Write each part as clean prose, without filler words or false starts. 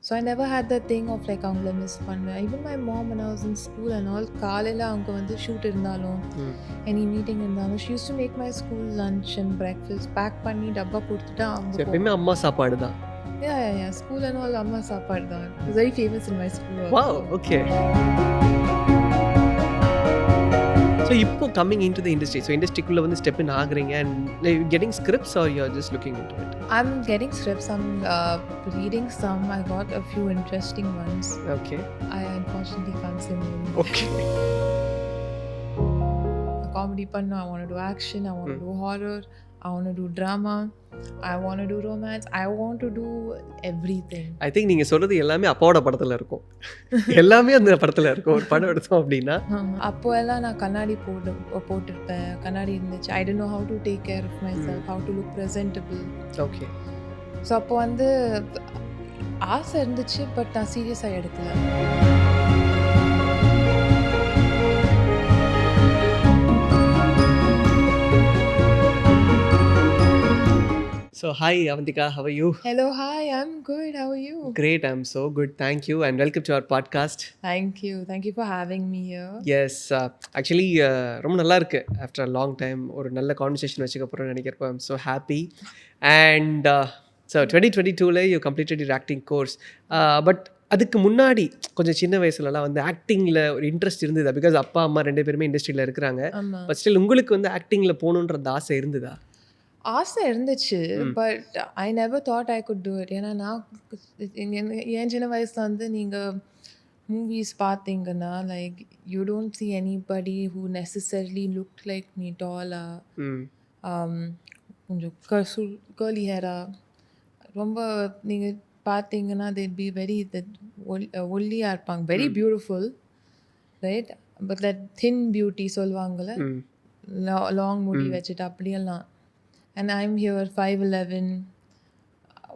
So I never had that thing of like அவங்கள miss பண்ணேன். Even my mom when I was in school and all, காலையில் அவங்க வந்து shoot இருந்தாலும் any meeting இருந்தாலும் she used to make my school lunch and breakfast pack பண்ணி டப்பா கொடுத்துட்டு அவங்க எப்பயுமே அம்மா சாப்பாடு தான். yeah school and all அம்மா சாப்பாடு தான். It's very famous in my school also. Wow, okay. So இப்போ coming into the industry, so industry-குள்ள வந்து step in ஆகுறீங்க and like, getting scripts or you're just looking into it? I'm getting scripts. I'm reading some. I got a few interesting ones. Okay. I unfortunately can't say more. Okay. Comedy panna, I want to do action, I want to do horror, I want to do drama, I want to do romance, I want to do everything. I think நீங்க சொல்றது எல்லாமே அப்பாவோட படத்துல இருக்கும். எல்லாமே அந்த படத்துல இருக்கும். ஒரு படம் எடுத்தோம் அப்படின்னா அப்போ எல்லாம் நான் கண்ணாடி போட்டுருப்பேன். கண்ணாடி இருந்துச்சு. I didn't know how to take care of myself, how to look presentable. Okay. So அப்போ வந்து ஆசை இருந்துச்சு, பட் நான் சீரியஸாக எடுக்கல. So hi Avantika, how are you? Hello, hi, I'm good. How are you? Great, I'm so good. Thank you and welcome to our podcast. Thank you for having me here. Yes, actually ரொம்ப நல்லா இருக்கு. After a long time ஒரு நல்ல conversation வச்சுக்க போறோம்னு நினைக்கிறப்ப I'm so happy. And so 2022ல you completed your acting course. But அதுக்கு முன்னாடி கொஞ்சம் சின்ன வயசுலலாம் வந்து ஆக்டிங்கில் ஒரு இன்ட்ரெஸ்ட் இருந்ததா? பிகாஸ் அப்பா அம்மா ரெண்டு பேருமே இண்டஸ்ட்ரியில் இருக்கிறாங்க. பட் ஸ்டில் உங்களுக்கு வந்து ஆக்டிங்கில் போகணுன்ற அந்த ஆசை இருந்ததா? ஆசை இருந்துச்சு, but I never thought I could do it. ஏன்னா நான் என் சின்ன வயசில் வந்து நீங்கள் மூவிஸ் பார்த்தீங்கன்னா like you don't see anybody who necessarily look like me டாலாக, கொஞ்சம் கர்லி ஹேரா, ரொம்ப நீங்கள் பார்த்தீங்கன்னா they'd be very ஒல்லியாக இருப்பாங்க, very beautiful, right? But that thin beauty சொல்லுவாங்கள்ல, லாங் முடி வச்சுட்டு அப்படியெல்லாம். And I'm here 5'11",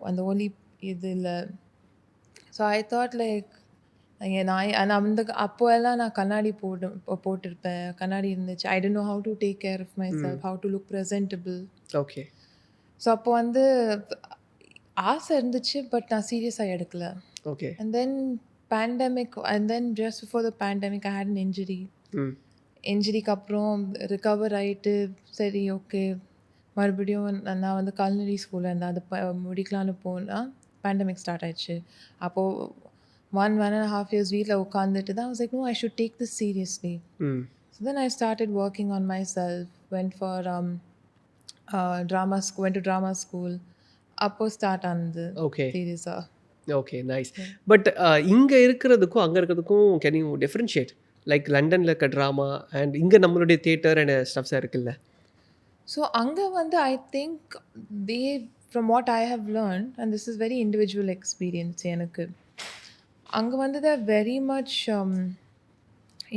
அந்த ஒலி இது இல்லை. ஸோ ஐ தாட் லைக் நான் அந்த அப்போ எல்லாம் நான் கண்ணாடி போட்டிருப்பேன். கண்ணாடி இருந்துச்சு. I didn't know how to take care of myself, how to look presentable. Okay. So அப்போ வந்து ஆசை இருந்துச்சு, பட் நான் சீரியஸாக எடுக்கல. Okay. And then pandemic, and then just before the pandemic I had an injury. இன்ஜுரிக்கு அப்புறம் ரிகவர் ஆகிட்டு சரி ஓகே மறுபடியும் நான் வந்து கல்னரி ஸ்கூலில் இருந்தேன். அது முடிக்கலான்னு போனால் பேண்டமிக் ஸ்டார்ட் ஆயிடுச்சு. அப்போது 1.5 years வீட்டில் உட்காந்துட்டு தான் I was like, no, I should take this seriously. So then I started working on myself, went for went to drama school. அப்போ ஸ்டார்ட் ஆனது சீரியஸாக. Okay, nice. பட் இங்கே இருக்கிறதுக்கும் அங்கே இருக்கிறதுக்கும் கேன் யூ டிஃப்ரென்ஷியேட்? லைக் லண்டனில் இருக்க ட்ராமா அண்ட் இங்கே நம்மளுடைய தியேட்டர் அண்ட் ஸ்டப்ஸாக இருக்குல்ல. ஸோ அங்கே வந்து I think from what I have learn, and this is very individual experience எனக்கு, அங்கே வந்து த வெரி மச்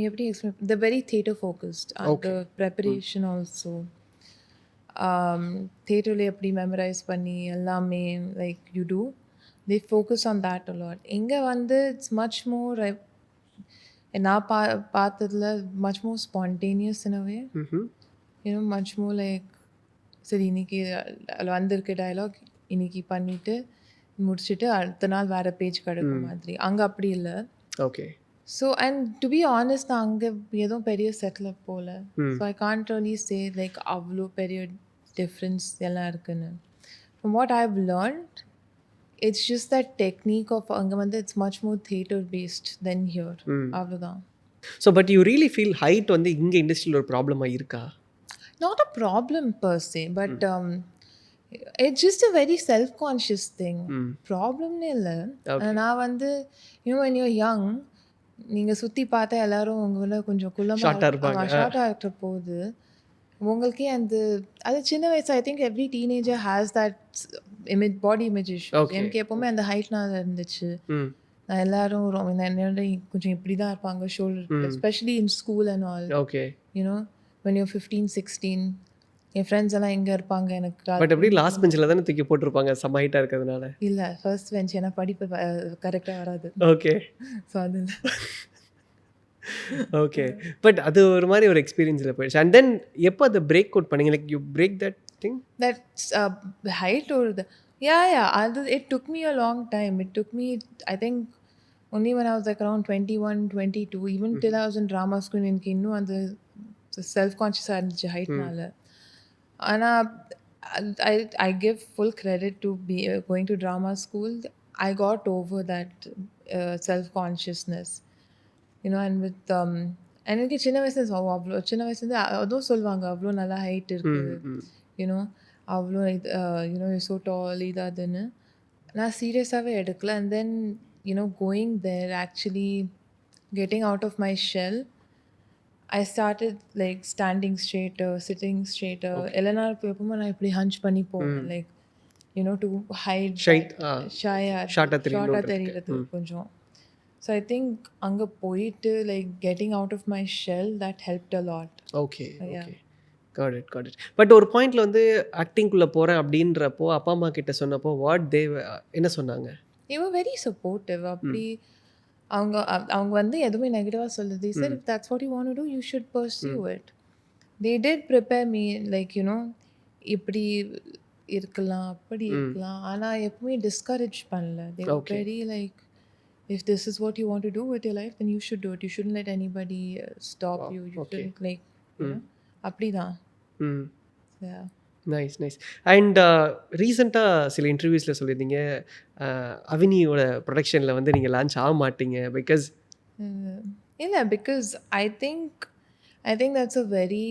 எப்படி explain, the very theatre focused. அந்த ப்ரெப்பரேஷன் ஆல்சோ தியேட்டரில் எப்படி மெமரைஸ் பண்ணி எல்லாமே like you do, they focus on that a lot. இங்கே வந்து இட்ஸ் மச் மோர், நான் பார்த்ததில் much more spontaneous in a way. You know, much more like சரி இன்னைக்கு வந்திருக்க டயலாக் இன்னைக்கு பண்ணிட்டு முடிச்சுட்டு அடுத்த நாள் வேறு பேஜ் கிடைக்கும் மாதிரி. அங்கே அப்படி இல்லை. Okay. So and to be honest நான் அங்கே எதுவும் பெரிய செட்டில் போகல. So I can't really say like அவ்வளோ பெரிய டிஃப்ரென்ஸ் எல்லாம் இருக்குன்னு. From what I have learned, it's just that technique of அங்கே வந்து it's much more theatre based than here, அவ்வளோதான். So but you really feel hyped வந்து இங்கே இண்டஸ்ட்ரியில் ஒரு ப்ராப்ளமாக இருக்கா? Not a problem per se, but it's just a very self-conscious thing. Problem இல்லை. நான் வந்து when you're young, நீங்கள் சுற்றி பார்த்தா எல்லாரும் உங்களை கொஞ்சம் குள்ளமாக ஷார்ட்டாக இருக்கிற போது உங்களுக்கே அந்த அது சின்ன வயசு. I think every teenager has that image, body image issue. எனக்கு எப்போவுமே அந்த ஹைட்னால் இருந்துச்சு. நான் எல்லாரும் என்னோட கொஞ்சம் இப்படி தான் இருப்பாங்க shoulder, especially in school and all. Okay. You know when you're 15, 16, N friends எல்லாம் எங்கே இருப்பாங்க எனக்கு. பட் எப்படி லாஸ்ட் பெஞ்சில் தானே தூக்கி போட்டிருப்பாங்க செம்ம ஹைட்டாக இருக்கிறதுனால? இல்லை, ஃபர்ஸ்ட் பெஞ்ச். ஏன்னா படிப்பு கரெக்டாக வராது. ஓகே. ஸோ அது ஓகே. பட் அது ஒரு மாதிரி ஒரு எக்ஸ்பீரியன்ஸில் போயிடுச்சு. அண்ட் தென் எப்போ அதை பிரேக் அவுட் பண்ணீங்க? Like you break that thing? That's hide ஒரு It took me a long time. It took me, I think, only when I was like around 21, 22, even till I was in drama school, எனக்கு இன்னும் அந்த செல்ஃப்-கான்ஷியஸாக இருந்துச்சு ஹைட்னால. ஆனால் I give full credit to be going to drama school. I got over that self-consciousness. And with எனக்கு சின்ன வயசுல அவ்வளோ சின்ன வயசுலேருந்து அதுவும் சொல்லுவாங்க அவ்வளோ நல்லா ஹைட் இருக்கு, யூனோ அவ்வளோ இது ஸோ டால் இது அதுன்னு நான் சீரியஸாகவே எடுக்கல. And then going there actually getting out of my shell, I started like standing straighter, sitting straighter. எல்லா எப்பவுமே நான் இப்படி ஹஞ்ச் பண்ணி போவேன், லைக் டு ஹைட் ஷார்ட்டாக தெரியுறது கொஞ்சம். ஸோ ஐ திங்க் அங்கே போயிட்டு like getting out of my shell that helped a lot. Okay okay, got it. But ஒரு பாயிண்ட்ல வந்து ஆக்டிங்குள்ளே போகிறேன் அப்படின்றப்போ அப்பா அம்மா கிட்ட சொன்னப்போ என்ன சொன்னாங்க? they were very supportive. அப்படி அவங்க வந்து எதுவுமே நெகட்டிவாக சொல்லுது. They said if that's what you want to do, you should pursue it. They did prepare me like இப்படி இருக்கலாம் அப்படி இருக்கலாம், ஆனால் எப்பவுமே டிஸ்கரேஜ் பண்ணல. They were very like, if this is what you want to do with your life, then you should do it. You shouldn't let anybody stop you. You shouldn't like அப்படிதான். Yeah. Nice. And ரீசெண்டாக சில இன்டர்வியூஸில் சொல்லியிருந்தீங்க அவினியோட ப்ரொடக்ஷனில் வந்து நீங்கள் launch ஆக மாட்டீங்க because இல்லை, because I think that's a very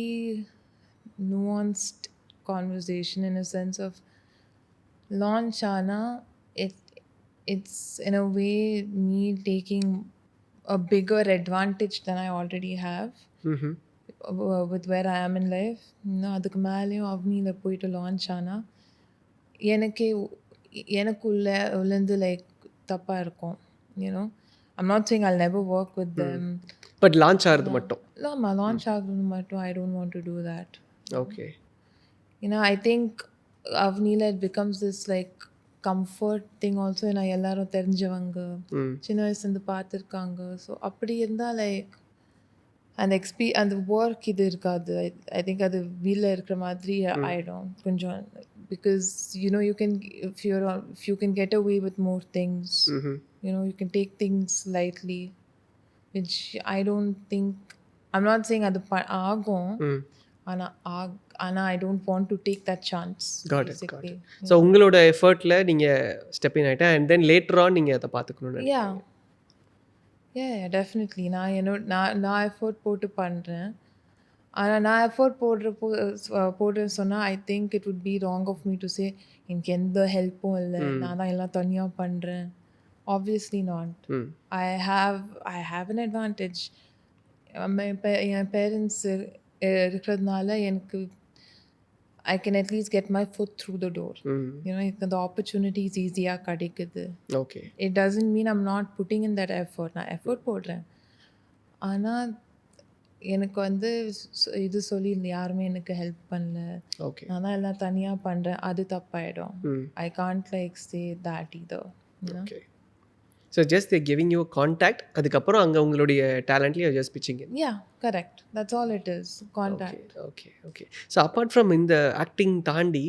nuanced conversation in a sense of launch ana it's in a way me taking a bigger advantage than I already have with where I am in life. அதுக்கு மேலேயும் அவனியில் போயிட்டு launch ஆனால் எனக்குள்ளேருந்து like தப்பாக இருக்கும். I'm not saying I'll never work with them, but launch ஆகிறது மட்டும் ஆமாம், லான்ச் ஆகுறது மட்டும் I don't want to do that. Okay. I think அவனியில் it becomes this like comfort thing also. எல்லாரும் தெரிஞ்சவங்க, சின்ன வயசுலேருந்து பார்த்துருக்காங்க. ஸோ அப்படி இருந்தால் லைக் அந்த ஒர்க் இது இருக்காது. ஐ திங்க் அது வீலில் இருக்கிற மாதிரி ஆகிடும் கொஞ்சம். Because you can, if you can get away with more things, you can take things lightly, which I don't think, I'm not saying அது ஆகும், ஆனால் I don't want to take that chance. Got it. So உங்களோட எஃபர்ட்டில் நீங்கள் step in ஆகிட்டேன் and then later on நீங்கள் அதை பார்த்துக்கணும்னு. Yeah, definitely. நான் எஃபோர்ட் போட்டு பண்ணுறேன். ஆனால் நான் எஃபோர்ட் போடுறேன்னு சொன்னால் I think it would be wrong of me to say எனக்கு எந்த ஹெல்ப்பும் இல்லை, நான் தான் எல்லாம் தனியாக பண்ணுறேன். Obviously not. I have an advantage. என் பேரண்ட்ஸ் இருக்கிறதுனால எனக்கு I can at least get my foot through the door. The opportunity is easier கிடைக்குது. Okay. It doesn't mean I'm not putting in that effort. நான் effort போடுறேன், ஆனால் எனக்கு வந்து இது சொல்லி யாருமே எனக்கு ஹெல்ப் பண்ணல, நான் தான் எல்லாம் தனியாக பண்ணுறேன், அது தப்பாயிடும். I can't like say that either. Okay. So just they're giving you a contact, அதுக்கப்புறம் அங்கே உங்களுடைய டேலண்ட்லி you're just pitching in. Yeah, correct. That's all it is, contact. Okay. So apart from இந்த ஆக்டிங் தாண்டி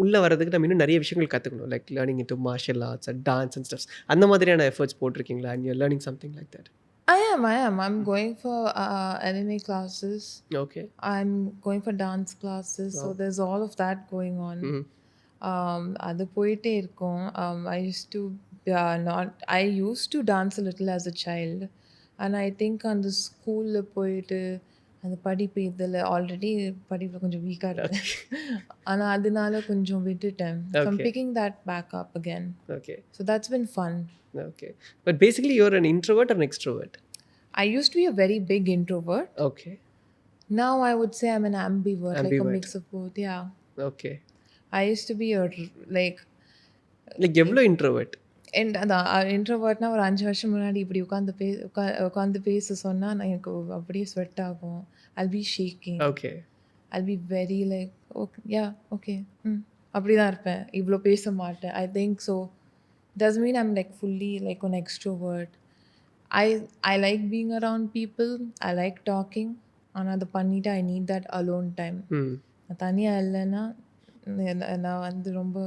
உள்ள வரதுக்கு நம்ம இன்னும் நிறைய விஷயங்கள் கற்றுக்கணும், like learning into martial arts and dance and stuffs. அந்த மாதிரியான எஃபர்ட்ஸ் போட்டிருக்கீங்களா? and you're learning something like that? I am. I'm going for MMA classes. Okay. I'm going for dance classes. So there's all of that going on. அது போயிட்டே இருக்கும். I used to dance a little as a child, and I think அந்த ஸ்கூலில் போயிட்டு அந்த படிப்பு இதில் already படிப்பில் கொஞ்சம் வீக்காக இருக்கு, ஆனால் அதனால கொஞ்சம் விட்டுட்டேன். So I'm picking that back up again. Okay. So that's been fun. Okay. But basically you're an introvert or an extrovert? I used to be a very big introvert. Okay. Now I would say I'm an ambivert. Like a mix of both. Yeah. Okay. I used to be like எவ்வளோ introvert? அதான் இன்ட்ரோவர்ட்னா ஒரு 5 வருஷம் முன்னாடி இப்படி உட்காந்து பேச சொன்னால் நான் எனக்கு அப்படியே ஸ்வெட் ஆகும். I'll be shaking. Okay. I'll be very like okay அப்படி தான் இருப்பேன், இவ்வளோ பேச மாட்டேன். I think so doesn't mean I'm like fully like an extrovert. I like being around people. I like talking. ஆனால் அதை பண்ணிவிட்டு I need that alone time. தனியாக இல்லைன்னா நான் வந்து ரொம்ப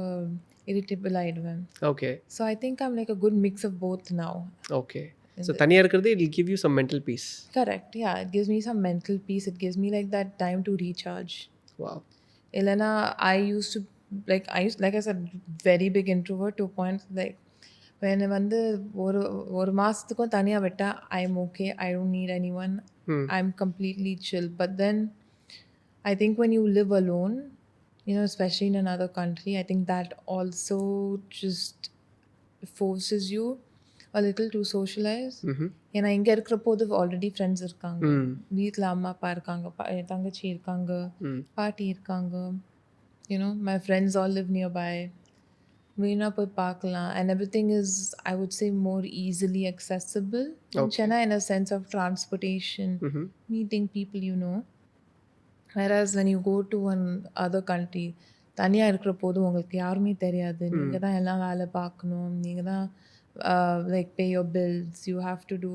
irritable ஆயிடுவேன். Okay. So I think I'm like a good mix of both now. Okay. So தனியாக இருக்கிறது it will give you some mental peace. Correct. Yeah, it gives me some mental peace. It gives me like that time to recharge. Wow. Elena, I used to like I said, very big introvert to a point like when வந்து ஒரு மாசத்துக்கும் தனியா விட்டா I'm okay. I don't need anyone. I'm completely chill. But then I think when you live alone, especially in another country, I think that also just forces you a little to socialize. ஏன்னா இங்கே இருக்கிற போது already friends இருக்காங்க, வீட்டில் அம்மா அப்பா இருக்காங்க, தங்கச்சி இருக்காங்க, பாட்டி இருக்காங்க, my friends all live nearby. வேணா போய் பார்க்கலாம், and everything is, I would say, more easily accessible in Chennai in a sense of transportation, meeting people, whereas when you go to one other country, தனியாக இருக்கிற போது உங்களுக்கு யாருமே தெரியாது, நீங்கள் தான் எல்லாம் வேலை பார்க்கணும், நீங்கள் தான் like pay your bills, you have to do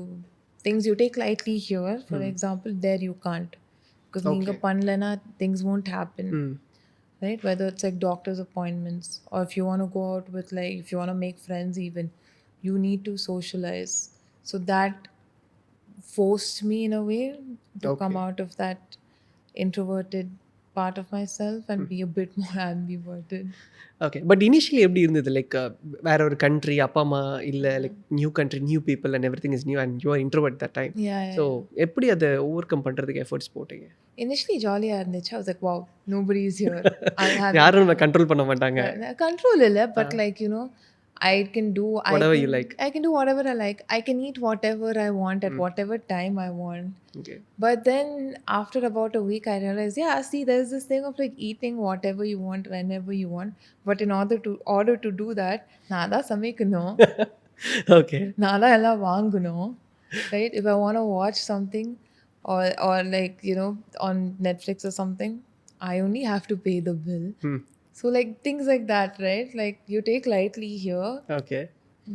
things you take lightly here, for example. There you can't, because நீங்க பண்ணலனா things won't happen. Right, whether it's like doctor's appointments, or if you want to go out with, like, if you want to make friends even, you need to socialize. So that forced me in a way to come out of that introverted part of myself and be a bit more ambiverted. Okay. But initially எப்படி இருந்தது? Like வேற ஒரு country, அப்பா அம்மா இல்லை, like new country, new people and every thing is new and you are introvert that time. So எப்படி அதை over come பண்ணுறதுக்கு எஃபர்ட்ஸ் போட்டீங்க? Initially ஜாலியாக இருந்துச்சு. I was like, wow, nobody is here. யாரும் நம்ம கண்ட்ரோல் பண்ண மாட்டாங்க. கண்ட்ரோல் இல்லை, but like, I can do whatever you like. I can do whatever I like. I can eat whatever I want at whatever time I want. Okay. But then after about a week, I realized, yeah, see, there's this thing of like eating whatever you want whenever you want. But in order to do that, நான் தான் சமைக்கணும். Okay. நான் தான் எல்லாம் வாங்கணும். Right? If I want to watch something or like, on Netflix or something, I only have to pay the bill. So like things like that, right? Like you take lightly here. Okay.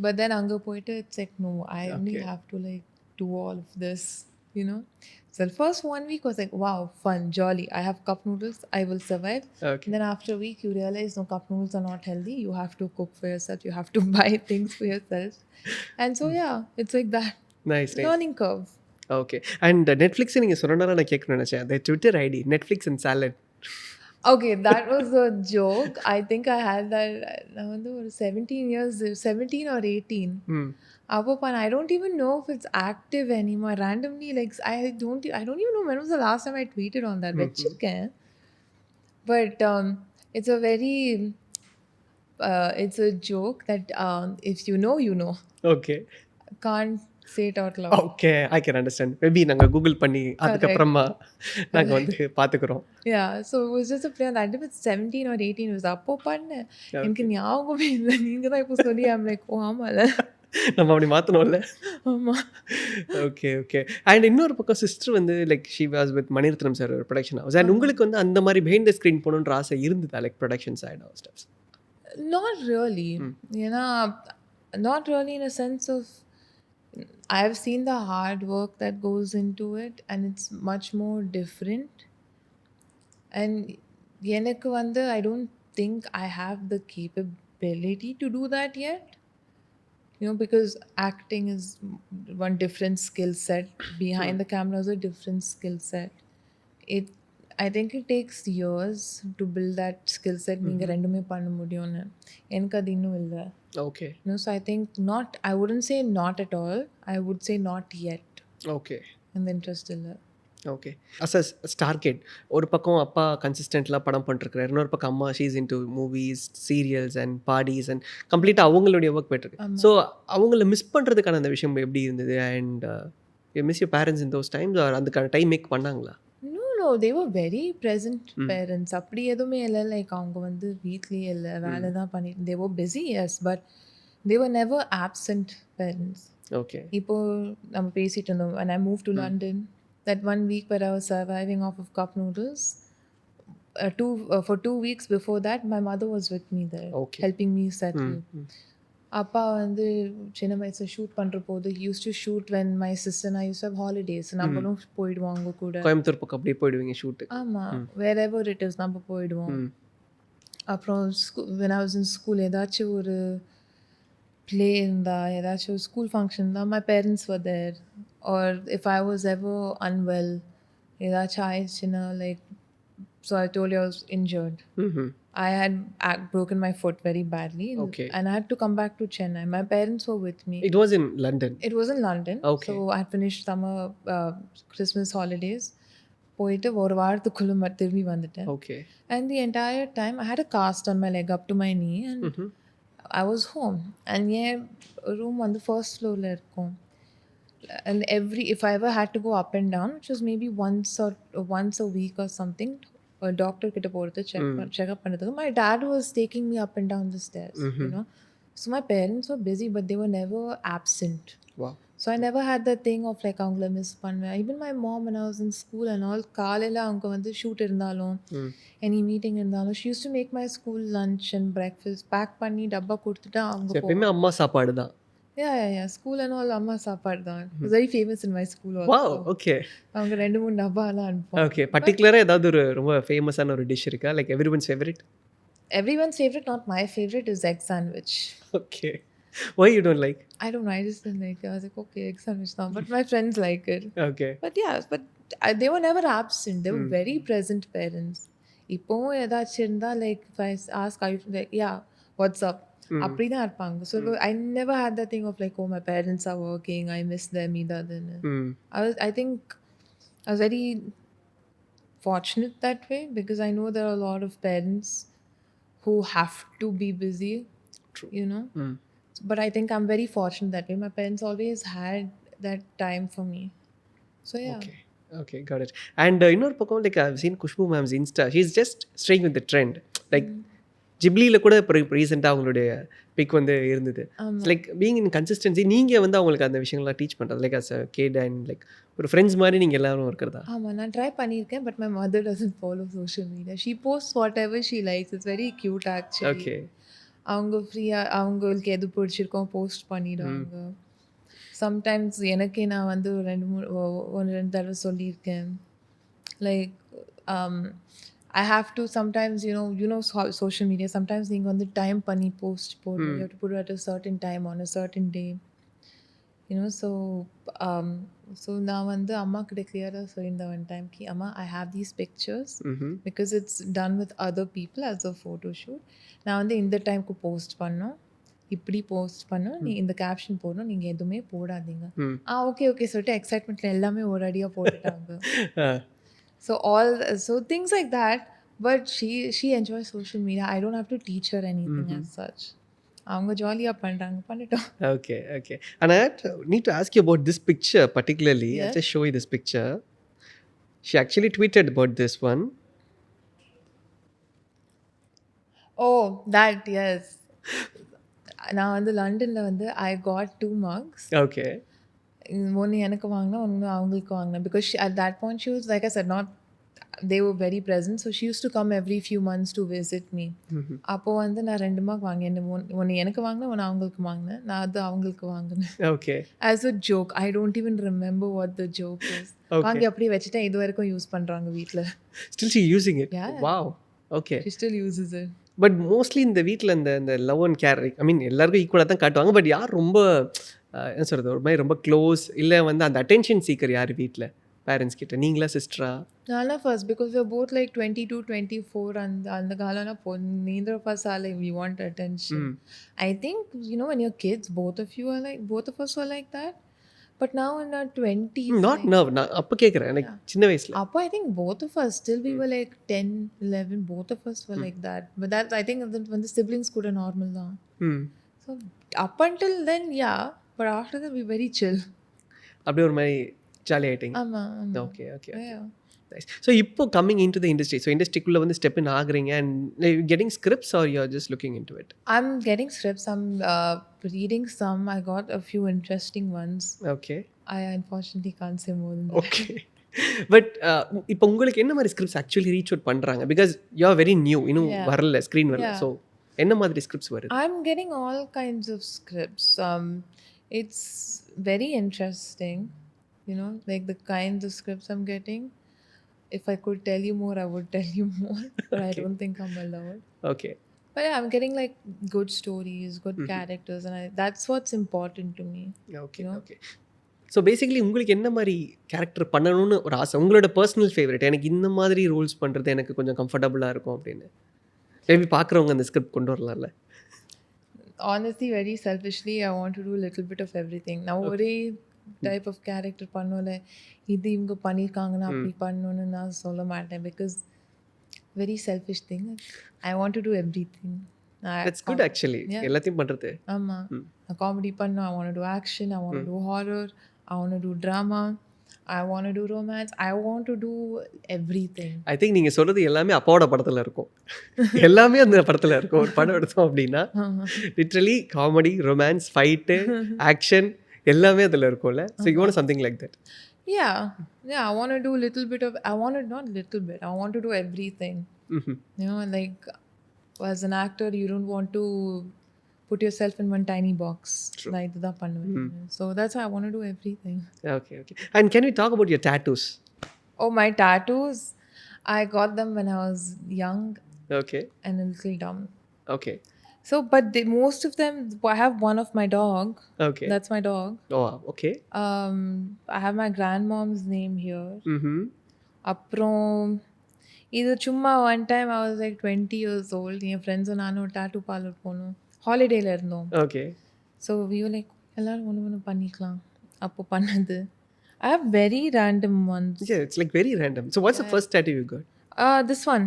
But then anga poite, it's like, no, I only have to like do all of this, So the first 1 week was like, wow, fun, jolly. I have cup noodles, I will survive. Okay. And then after a week, you realize, no, cup noodles are not healthy. You have to cook for yourself. You have to buy things for yourself. And so yeah, it's like that. Nice. Learning curve. Okay. And Netflix நீங்கள் சொன்னனால நான் கேட்கணும்னு நினச்சேன். The Twitter ID, Netflix and salad. Okay, that was a joke. I think I had that, I was 17 or 18. I don't even know if it's active anymore. Randomly, like, I don't even know when was the last time I tweeted on that. But it's a very it's a joke that if you know, you know. Okay. Can't say it out loud. Okay, I can understand. Maybe நாங்கள் Google பண்ணி அதுக்கப்புறமா நாங்கள் வந்து பார்த்துக்கிறோம். Yeah, so it was just a play on that. It was 17 or 18. It was அப்போ பண்ணேன். எனக்கு ஞாபகமே இல்லை. நீங்கள் தான் இப்போ சொல்லி I'm like, ஓ ஆமாம்ல, நம்ம அப்படி மாற்றணும்ல. ஆமாம். Okay okay. அண்ட் இன்னொரு பக்கம் சிஸ்டர் வந்து like she was with Mani Ratnam sir ஒரு ப்ரொடக்ஷன் ஹவுஸ். அண்ட் உங்களுக்கு வந்து அந்த மாதிரி பிஹைண்ட் த ஸ்க்ரீன் போகணுன்ற ஆசை இருந்ததா, like production side of stuffs? Not really. Not really in a sense of, I've seen the hard work that goes into it, and it's much more different. And எனக்கு வந்து I don't think I have the capability to do that yet. Because acting is one different skill set. Behind the camera is a different skill set. I think it takes years to build that skill set. நீங்கள் ரெண்டுமே பண்ண முடியும்னு எனக்கு அது இன்னும் இல்லை. Okay. So I think not, I wouldn't say not at all. I would say not yet. Okay. And the interest இல்லை. Okay. As a star kid, ஒரு பக்கம் அப்பா கன்சிஸ்டண்ட்லாம் படம் பண்ணிருக்கிறார், இன்னொரு பக்கம் அம்மா she's in to movies, serials and parties and கம்ப்ளீட்டாக அவங்களுடைய ஒர்க் போய்ட்டுருக்கு. ஸோ அவங்கள மிஸ் பண்ணுறதுக்கான அந்த விஷயம் எப்படி இருந்தது? And you miss your parents in those times, or அதுக்கான டைம் மேக் பண்ணாங்களா? No, they were very present parents. அப்படி எதுவுமே இல்லை. லைக் அவங்க வந்து வீட்லேயே இல்லை, வேலை தான் பண்ணிட்டு, they were busy, yes, but they were never absent parents. Okay. இப்போ நம்ம பேசிட்டு இருந்தோம், when I moved to London, that 1 week where I was surviving off of cup noodles, for 2 weeks before that, my mother was with me there, helping me settle. அப்பா வந்து சின்ன வயசுல shoot பண்ணுற போது he used to shoot when my sister and I used to have holidays. நம்மளும் போயிடுவோம் அவங்க கூட. கோயம்புத்தூர் பக்கம் அப்படியே போயிடுவீங்க ஷூட்டு? ஆமாம், wherever it is நம்ம போயிடுவோம். அப்புறம் when I was in school ஏதாச்சும் ஒரு play இருந்தா ஏதாச்சும் ஒரு ஸ்கூல் ஃபங்க்ஷன் இருந்தா my parents were there. Or if I was ever unwell ஏதாச்சும் ஆயிடுச்சுன்னா like so I told you I was injured. I had broken my foot very badly Okay. and I had to come back to Chennai. My parents were with me. It was in London. It was in London. Okay. So I had finished summer Christmas holidays. போயிட்டு ஒரு வாரத்துக்குள்ள திரும்பி வந்துட்டேன். Okay. And the entire time I had a cast on my leg up to my knee and I was home. And N room வந்து first floorல இருக்கும். And if I ever had to go up and down, which was maybe once a week or something, a doctor கிட்ட போறது check up பண்ணதுக்கு my dad was taking me up and down the stairs, you know. So my parents were busy but they were never absent. Wow. So I never had that thing of like அவங்கள miss பண்ணுவேன். Even my mom when I was in school and all, காலையில் அவங்க வந்து shoot இருந்தாலும் any meeting இருந்தாலும் she used to make my school lunch and breakfast pack பண்ணி டப்பா கொடுத்துட்டு அவங்க எப்பயுமே அம்மா சாப்பாடு தான். Yeah. School and all அம்மா சாப்பாடு தான். It was very famous in my school also. Wow, okay. அவங்க 2-3 டப்பாலாம் அனுப்புவாங்க. Okay, particularly ஏதாவது ஒரு ரொம்ப ஃபேமஸான ஒரு டிஷ் இருக்கா? Like everyone's favorite? Everyone's favorite, not my favorite, is egg sandwich. Okay. Why you don't like? I don't know, I just didn't like it. I was like, okay, egg sandwich now. But my friends like it. Okay. But they were never absent. They were very present parents. இப்போவும் ஏதாச்சும் இருந்தா like if I ask, are you like, yeah, what's up? அப்படிதான் இருப்பாங்க. So I never had that thing of like, oh, my parents are working, I miss them either. I think I was very fortunate that way because I know there are a lot of parents who have to be busy. True. You know. But I think I'm very fortunate that way. My parents always had that time for me. So yeah. Okay, got it. And இன்னொரு பக்கம் like I've seen Kushbu ma'am's Insta. She's just staying with the trend. Like ஜிப்ளியில் கூட இப்போ ரீசெண்டாக அவங்களுடைய big வந்து இருந்தது. Like being in consistency நீங்கள் வந்து அவங்களுக்கு அந்த விஷயங்கள்லாம் டீச் பண்ணுறது like as a kid and like ஒரு ஃப்ரெண்ட்ஸ் மாதிரி நீங்கள் எல்லாரும் இருக்கிறதா? ஆமாம், நான் ட்ரை பண்ணியிருக்கேன். But my mother doesn't follow social media. She post whatever she likes. It's very cute actually. Okay. அவங்க ஃப்ரீயாக அவங்களுக்கு எது பிடிச்சிருக்கோம் போஸ்ட் பண்ணிடுவாங்க. சம்டைம்ஸ் எனக்கே நான் வந்து ஒரு ரெண்டு தடவை சொல்லியிருக்கேன். Like I have to sometimes, you know social media, sometimes நீங்க வந்து டைம் பண்ணி போஸ்ட் போடணும். You have to put it at a certain time on a certain day. You know, so நான் வந்து அம்மா கிட்ட கிளியராக சொல்லியிருந்தேன் one time ki amma I have these pictures because it's done with other people as a photo shoot. நான் வந்து இந்த டைம்க்கு போஸ்ட் பண்ணோம், இப்படி போஸ்ட் பண்ணோம், நீ இந்த கேப்ஷன் போடணும், நீங்கள் எதுவுமே போடாதீங்க. ஓகே சொல்லிட்டு எக்ஸைட்மெண்ட்டில் எல்லாமே ஒரடியாக போட்டுட்டாங்க. So things like that. But she enjoys social media. I don't have to teach her anything as such. அவங்க ஜாலியாக பண்ணுறாங்க, பண்ணிட்டோம். Okay. And I need to ask you about this picture particularly. Yes. I'll just show you this picture. She actually tweeted about this one. Oh, that, yes. நான் வந்து லண்டனில் வந்து I got 2 mugs. Okay. ஒன்று எனக்கு வாங்கினேன், ஒன்று அவங்களுக்கு வாங்கினேன். Because at that point she was, like I said, they were very present. So she used to come every few months to visit me. அப்போ வந்து நான் 2 mug வாங்கினேன். ஒன்று எனக்கு வாங்கினேன், ஒன்று அவங்களுக்கு வாங்கினேன். நான் அது அவங்களுக்கு வாங்கினேன். Okay. As a joke. I don't even remember what the joke is. வாங்கி அப்படியே வச்சுட்டேன். இது வரைக்கும் யூஸ் பண்ணுறாங்க வீட்டில். Still she using it? Yeah. Wow. Okay. She still uses it. But mostly இந்த வீட்டில் இந்த லவ் அண்ட் கேர், ஐ மீன் எல்லாருக்கும் ஈக்குவலாக தான் காட்டுவாங்க. பட் யார் ரொம்ப என்ன சொல்கிறது, ஒரு மாதிரி ரொம்ப க்ளோஸ் இல்லை வந்து அந்த அட்டென்ஷன் சீக்கர் யார் வீட்டில் பேரண்ட்ஸ் கிட்ட? நீங்களா சிஸ்டரா? நானா first, because we are both like 22, 24 அந்த காலம்னா neither of us are like we want attention. I think when you're kids, both of us were like that. But now in our 20s, not now, நான் அப்போ கேட்குறேன், like சின்ன வயசுல. அப்போ I think both of us still we were like 10, 11, both of us were like that. But that I think when the siblings கூட normal தான். So up until then, yeah, but after that we very chill. அப்படியே ஒரு மாதிரி jolly ஆயிட்டீங்க. ஆமாம். Okay. So இப்போ coming into the industry, so இண்டஸ்ட்ரிக்குள்ளே வந்து ஸ்டெப் இன் ஆகுறீங்க and getting scripts or you are just looking into it? I'm getting scripts. I'm reading some. I got a few interesting ones. Okay. I unfortunately can't say more than that. Okay. But இப்போ உங்களுக்கு என்ன மாதிரி scripts actually reach out பண்ணுறாங்க? Because you are very new, இன்னும் வரல, screen வரல. So என்ன மாதிரி ஸ்கிரிப்ட்ஸ் வருது? I'm getting all kinds of scripts. It's very interesting, like the kinds of scripts I'm getting. If I could tell you more, I would tell you more, but I don't think I'm allowed. Okay. But yeah, I'm getting like good stories, good characters, and that's what's important to me. Okay You know, okay. So basically உங்களுக்கு என்ன மாதிரி character பண்ணணும்னு ஒரு ஆசை? உங்களோட personal favourite, எனக்கு இந்த மாதிரி ரோல்ஸ் பண்ணுறது எனக்கு கொஞ்சம் கம்ஃபர்டபுளாக இருக்கும் அப்படின்னு மேபி பார்க்குறவங்க அந்த ஸ்கிரிப்ட் கொண்டு வரலாம்ல? honestly, very selfishly, I want to do a little bit of everything. Now, ஒரே type of character பண்ணோம்ல, இது இவங்க பண்ணியிருக்காங்கன்னா அப்படி பண்ணணும்னு நான் சொல்ல மாட்டேன். Because very selfish thing. I want to do everything. That's good actually, எல்லாத்தையும் பண்ணுறது. ஆமா, நான் காமெடி பண்ணணும், I want to do action, I want to do horror, I want to do drama, I want to do romance, I want to do everything. I think நீங்கள் சொல்கிறது எல்லாமே அப்பாவோட படத்தில் இருக்கும். எல்லாமே அந்த படத்தில் இருக்கும். ஒரு படம் எடுத்தோம் அப்படின்னா literally comedy, romance, fight, action எல்லாமே அதில் இருக்கும்ல. So you want something like that? Yeah, I want to do a little bit of, I want to, not little bit, I want to do everything. You know, like as an actor, you don't want to put yourself in one tiny box. Like that பண்ணுவேன். So that's why I want to do everything. Okay. And can we talk about your tattoos? Oh, my tattoos, I got them when I was young Okay. and a little dumb. Okay. So, but most of them, I have one of my dog. Okay. That's my dog. Oh, okay. I have my grandmom's name here. அப்புறம் இது சும்மா one time I was like 20 years old. என் ஃப்ரெண்ட்ஸும் நானும் tattoo parlour போனோம், ஹாலிடேயில் இருந்தோம். Okay. So we were like எல்லோரும் ஒன்று பண்ணிக்கலாம். அப்போ பண்ணது. I have very random ones. Yeah, it's like very random. So what's the first tattoo you got? This one.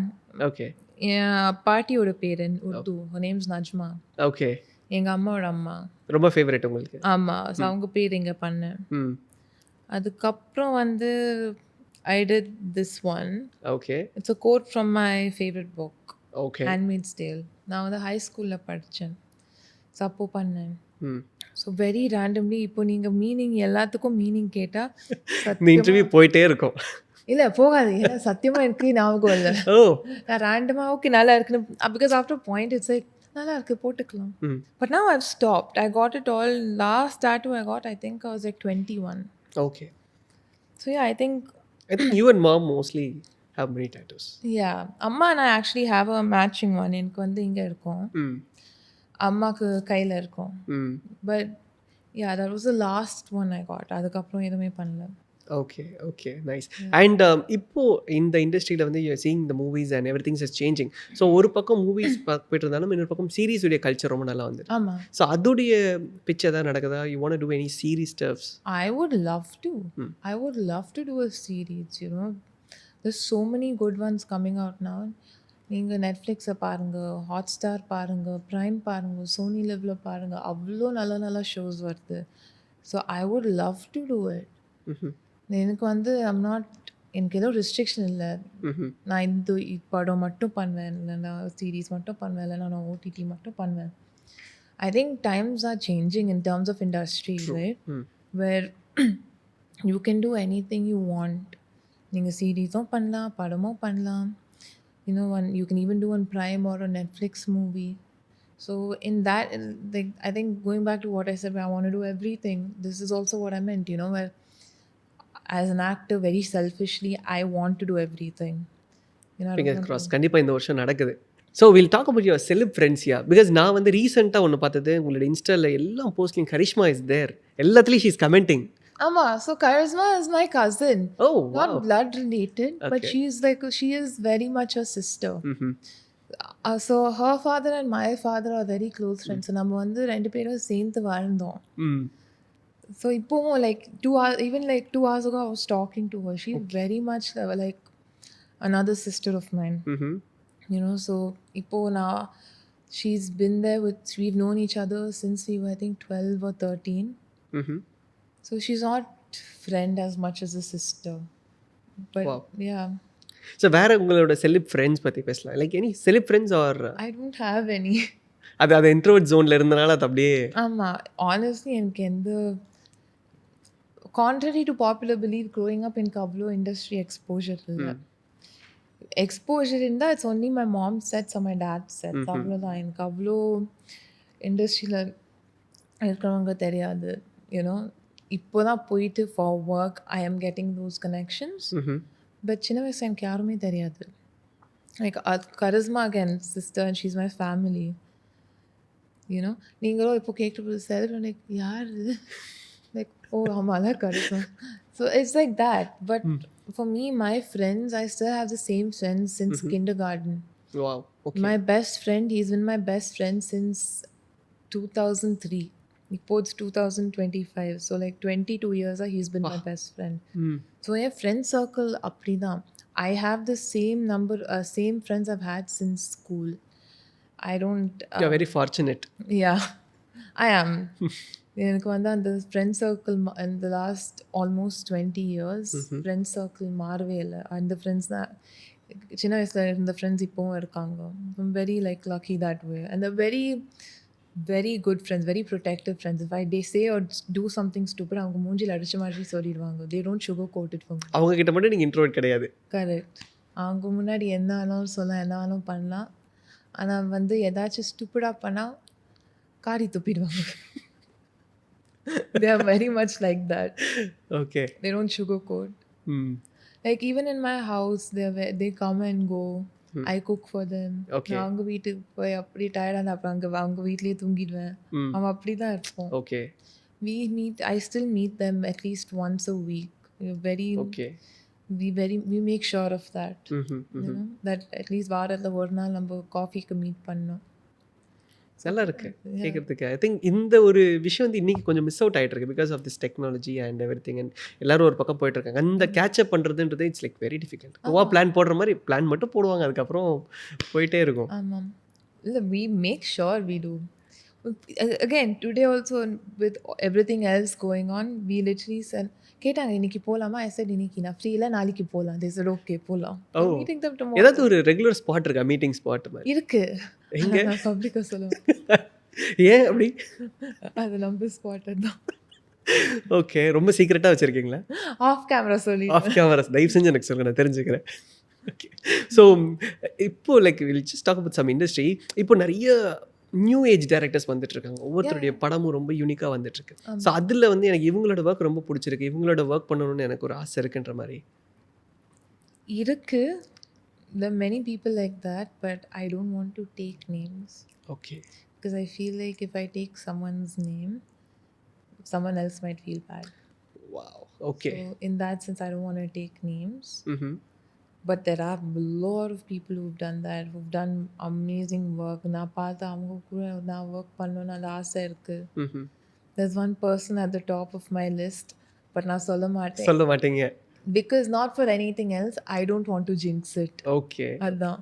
Okay. என் பாட்டியோட பேர் Urdu, her name's Najma. Okay. எங்கள் அம்மாவோட அம்மா. ரொம்ப ஃபேவரட் உங்களுக்கு? ஆமாம். ஸோ அவங்க பேர் இங்கே பண்ணேன். அதுக்கப்புறம் வந்து I did this one. Okay. It's a quote from my favorite book. Okay. Handmaid's Tale. நான் வந்து ஹை ஸ்கூலில் படித்தேன். ஸோ அப்போ பண்ணேன். So very randomly. இப்போ நீங்கள் மீனிங் எல்லாத்துக்கும் மீனிங் கேட்டால் இந்த இன்டர்வியூ போயிட்டே இருக்கும். இல்லை போகாது, ஏன்னா சத்தியமாக எனக்கு ஞாபகம் இல்லை. நான் ரேண்டமாக ஓகே நல்லா இருக்குன்னு, because after point it's like நல்லா இருக்கு போட்டுக்கலாம். But now I've stopped. I got it all. Last tattoo I got, I think I was like 21. Okay. So yeah, I think you and mom mostly have many tattoos. Yeah. Amma and I actually have a matching one. எனக்கு வந்து இங்கே இருக்கும், அம்மாக்கு கையில் இருக்கும். But yeah, that was the last one I got. அதுக்கப்புறம் எதுவுமே பண்ணல. Okay, nice. And இப்போ இந்த இண்டஸ்ட்ரியில் வந்து you're seeing the movies and everything is changing. So ஒரு பக்கம் மூவிஸ் போயிட்டு இருந்தாலும் இன்னொரு பக்கம் சீரீஸுடைய கல்ச்சர் ரொம்ப நல்லா வந்துருக்கு. ஆமாம். ஸோ அதோடைய பிக்சர் தான் நடக்குதா? You want to do any series stuffs? I would love to. I would love to do a series, you know. There's so many good ones coming out now. நீங்கள் நெட்ஃப்ளிக்ஸை பாருங்கள், Hotstar பாருங்கள், prime பாருங்கள், Sony லிவ்வில் பாருங்கள், அவ்வளோ நல்ல நல்ல shows வருது. So I would love to do it. எனக்கு வந்து எனக்கு ஏதோ ரெஸ்ட்ரிக்ஷன் இல்லை. நான் இந்த படம் மட்டும் பண்ணுவேன், இல்லைன்னா சீரீஸ் மட்டும் பண்ணுவேன், இல்லைன்னா நான் ஓடிடி மட்டும் பண்ணுவேன். I think times are changing in terms of industry, right? Where you can do anything you want. நீங்கள் சீரீஸும் பண்ணலாம், படமும் பண்ணலாம். You know, you can even do on Prime or a Netflix movie. So in that, like, I think going back to what I said, where I want to do everything, this is also what I meant, you know, where as an actor, very selfishly, I want to do everything. You know, fingers crossed. கண்டிப்பாக இந்த வருஷம் நடக்குது. So will talk about your celeb friends. Yeah, because நான் வந்து ரீசெண்டாக ஒன்று பார்த்தது, உங்களோட இன்ஸ்டாவில் எல்லா போஸ்ட்லையும் கரிஷ்மா இஸ் தேர், எல்லாத்துலேயும் she is commenting. Amma, so Charisma is my cousin. Oh, wow. Not blood related, Okay. but she is very much a sister. So her father and my father are very close friends. So நம்ம வந்து ரெண்டு பேரும் சேர்ந்து வாழ்ந்தோம். So இப்போ like 2 hours, even like 2 hours ago I was talking to her. She's very much like another sister of mine. You know, so இப்போ now she's been there we've known each other since we were I think 12 or 13. So she's not friend as much as a sister. But wow. Yeah. So வேற உங்களோட celeb friends பற்றி பேசலாம். Like any celeb friends are? I don't have any. அது introvert ஜோனில் இருந்தனால அது அப்படியே. ஆமாம். Honestly எனக்கு எந்த, contrary to popular belief, growing up எனக்கு அவ்வளோ இண்டஸ்ட்ரி எக்ஸ்போஜர் இல்லை. எக்ஸ்போஜர் இருந்தால் it's only my mom sets or my dad sets, அவ்வளோதான். எனக்கு அவ்வளோ இண்டஸ்ட்ரியில் இருக்கிறவங்க தெரியாது. யூனோ, இப்போ தான் போயிட்டு ஃபார் ஒர்க் ஐ ஆம் கெட்டிங் தோஸ் கனெக்ஷன்ஸ். பட் சின்ன வயசு எனக்கு யாருமே தெரியாது. Like charisma again, sister, and she's my family. You know, நீங்களும் இப்போ கேட்குறது செல்ஃப் லைக் யார் லைக் ஓ ஆமால charisma. So it's like that. But for me, my friends, I still have the same friends since kindergarten. Wow. Okay. My best friend, he's been my best friend since 2003. இப்போ it's 2025. So like 22 years he's been my best friend. So my friend circle அப்படிதான். I have the same number, same friends I've had since school. I don't. You're very fortunate. Yeah, I am. எனக்கு வந்து அந்த friend circle in the last almost 20 years friend circle மாறவே இல்லை. அந்த friends தான் சின்ன வயசுல இருந்த ஃப்ரெண்ட்ஸ் இப்போவும் இருக்காங்க. I'm very like lucky that way, and they're very very good friends, very protective friends. If they say or do something stupid, அவங்க மூஞ்சில அடிச்ச மாதிரி சொல்லிடுவாங்க. They don't sugarcoat it for me. அவங்க கிட்ட மட்டும் நீங்க இன்ட்ரோவர்ட் கிடையாது. கரெக்ட். அவங்க முன்னாடி என்ன ஆனாலும் சொல்லலாம், என்ன ஆனாலும் பண்ணலாம். ஆனால் வந்து ஏதாச்சும் ஸ்டூப்பிடாக பண்ணால் காரி துப்பிடுவாங்க. They are very much like that. Okay. They don't sugarcoat. Like even in my house, they come and go. I cook for them. Okay. நான் அவங்க வீட்டுக்கு போய் அப்படி டயர்டாக அப்புறம் அவங்க வீட்லேயே தூங்கிடுவேன். அவன் அப்படி தான் இருப்போம். Okay. I still meet them at least once a week. We're very... Okay. we make sure of that. You know, that at least வாரத்தில் ஒரு நாள் நம்ம காஃபிக்கு மீட் பண்ணோம். நல்லா இருக்கு கேட்கறதுக்கு. ஐ திங்க் இந்த ஒரு விஷயம் வந்து இன்னைக்கு கொஞ்சம் மிஸ் அவுட் ஆகிட்டு இருக்கு because of this technology and everything. And எல்லாரும் ஒரு பக்கம் போயிட்டு இருக்காங்க. அந்த கேட்சப் பண்ணுறதுன்றது it's like very difficult. Plan போடுற மாதிரி பிளான் மட்டும் போடுவாங்க, அதுக்கப்புறம் போயிட்டே இருக்கும். ஆமாம், இல்லை we make sure we do. Again, today also with everything else going on, we literally said, கேட்டாங்க இன்னைக்கு போகலாமா? I said இன்னைக்கு நான் ஃப்ரீ இல்லை, நாளைக்கு போகலாம். They said okay போகலாம். மீட்டிங் தான் tomorrow. ஏதாவது ஒரு ரெகுலர் ஸ்பாட் இருக்கா மீட்டிங் ஸ்பாட் மாதிரி? இருக்கு. எங்க? நான் பப்ளிக்காக சொல்லுவேன். ஏன் அப்படி? அது நம்ம ஸ்பாட் தான். ஓகே, ரொம்ப சீக்ரெட்டாக வச்சுருக்கீங்களா? ஆஃப் கேமரா சொல்லி. ஆஃப் கேமரா தயவு செஞ்சு எனக்கு சொல்லுங்கள், நான் தெரிஞ்சுக்கிறேன். ஓகே, ஸோ இப்போ like will just talk about some industry. இப்போ நிறைய நியூ ஏஜ் டைரக்டர்ஸ் வந்துட்டு இருக்காங்க. ஒவ்வொருத்தருடைய படமும் ரொம்ப யூனிக்காக வந்துட்டு இருக்கு. ஸோ அதில் வந்து எனக்கு இவங்களோட ஒர்க் ரொம்ப பிடிச்சிருக்கு, இவங்களோட ஒர்க் பண்ணணும்னு எனக்கு ஒரு ஆசை இருக்குன்ற மாதிரி இருக்கு. There are many people like that, but I don't want to take names. Okay. Because I feel like if I take someone's name, someone else might feel bad. Wow. Okay. So in that sense, I don't want to take names. But there are a lot of people who've done that, who've done amazing work. நான் பார்த்து அவங்க கூட நான் work பண்ணணும்னு அந்த ஆசை இருக்கு. There's one person at the top of my list, but நான் சொல்ல மாட்டீங்க. Because not for anything else, I don't want to jinx it. Okay. அதான்.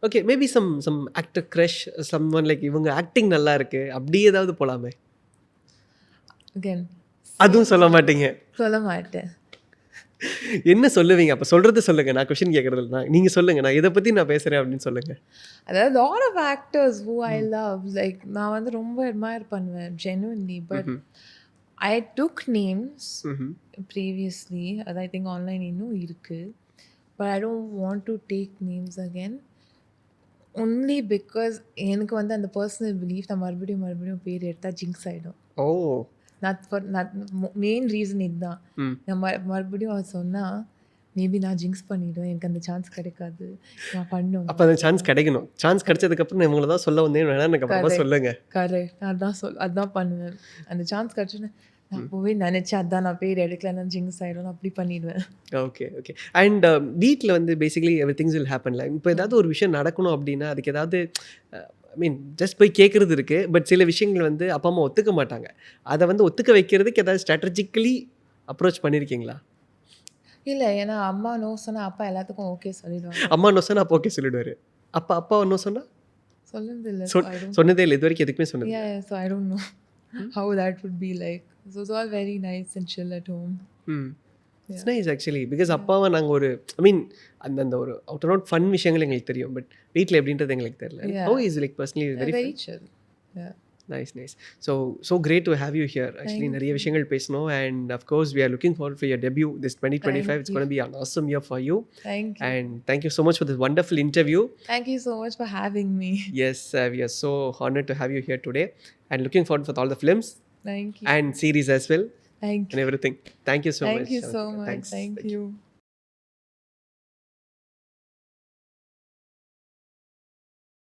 Okay, maybe some actor crush, someone like இவங்க ஆக்டிங் நல்லா இருக்கு அப்படி ஏதாவது போலாமே? Again, அதுவும் சொல்ல மாட்டீங்க. சொல்ல மாட்டேன். என்ன சொல்லுவீங்க? அப்ப சொல்றது சொல்லுங்க, நான் क्वेश्चन கேக்குறது இல்ல. நீங்க சொல்லுங்க, நான் இத பத்தி நான் பேசுறேன் அப்படின்னு சொல்லுங்க. அதாவது lot of actors who I love, like நான் வந்து ரொம்ப admire பண்ணுவேன் genuinely, but I took names previously, as I think online இன்னும் இருக்கு, but I don't want to take names again only because எனக்கு வந்து அந்த personal belief நான் மறுபடியும் பேர் எடுத்தா jinx ஆயிடும். மெயின் ரீசன் இதுதான். நான் மறுபடியும் அவர் சொன்னால் மேபி நான் ஜிங்ஸ் பண்ணிவிடுவேன், எனக்கு அந்த சான்ஸ் கிடைக்காது, நான் பண்ணுவேன். அப்போ அந்த சான்ஸ் கிடைக்கணும். சான்ஸ் கிடைச்சதுக்கப்புறம் நான் இவங்கள தான் சொல்ல வந்தேன், வேணா எனக்கு அப்புறமா சொல்லுங்க. கரெக்ட், அதான் பண்ணுவேன். அந்த சான்ஸ் கிடைச்சோன்னே நான் போய் நினச்சேன் அதான் நான் பேர் எடுக்கலன்னா ஜிங்ஸ் ஆகிடும், அப்படி பண்ணிடுவேன். ஓகே. அண்ட் வீட்டில் வந்து பேசிக்கலி எவ்ரி திங்ஸ் வில் ஹேப்பன்ல. இப்போ ஏதாவது ஒரு விஷயம் நடக்கணும் அப்படின்னா அதுக்கு ஏதாவது ஐ மீன் ஜஸ்ட் போய் கேட்குறது இருக்குது, பட் சில விஷயங்கள் வந்து அப்பா அம்மா ஒத்துக்க மாட்டாங்க. அதை வந்து ஒத்துக்க வைக்கிறதுக்கு ஏதாவது ஸ்ட்ராட்டஜிக்கலி அப்ரோச் பண்ணியிருக்கீங்களா? இல்லை, ஏன்னா அம்மா நோ சொன்னால் அப்பா எல்லாத்துக்கும் ஓகே சொல்லிடுவாங்க. அம்மா நோ சொன்னால் அப்பா ஓகே சொல்லிடுவார். அப்பா நோ சொன்னால் சொன்னது இல்லை, சொன்னதே இல்லை இது வரைக்கும், எதுக்குமே சொன்னது. So I don't know how that would be like. So it's all very nice and chill at home. It's nice actually because அப்பாவை நாங்கள் ஒரு ஐ மீன் அந்த ஒரு அவுட் அண்ட் அவுட் ஃபன் விஷயங்கள் எங்களுக்கு தெரியும், பட் வீட்டில் எப்படின்றது எங்களுக்கு தெரியல. How is like personally very chill. Nice. So great to have you here. Actually, நிறைய விஷயங்கள் பேசணும். And of course, we are looking forward for your debut this 2025. It's going to be an awesome year for you. Thank you. And thank you so much for this wonderful interview. Thank you so much for having me. Yes, we are so honored to have you here today. And looking forward for all the films. Thank you. And series as well. Thank you. And everything. Thank you so much. Thank you so much. Thanks. Thank you.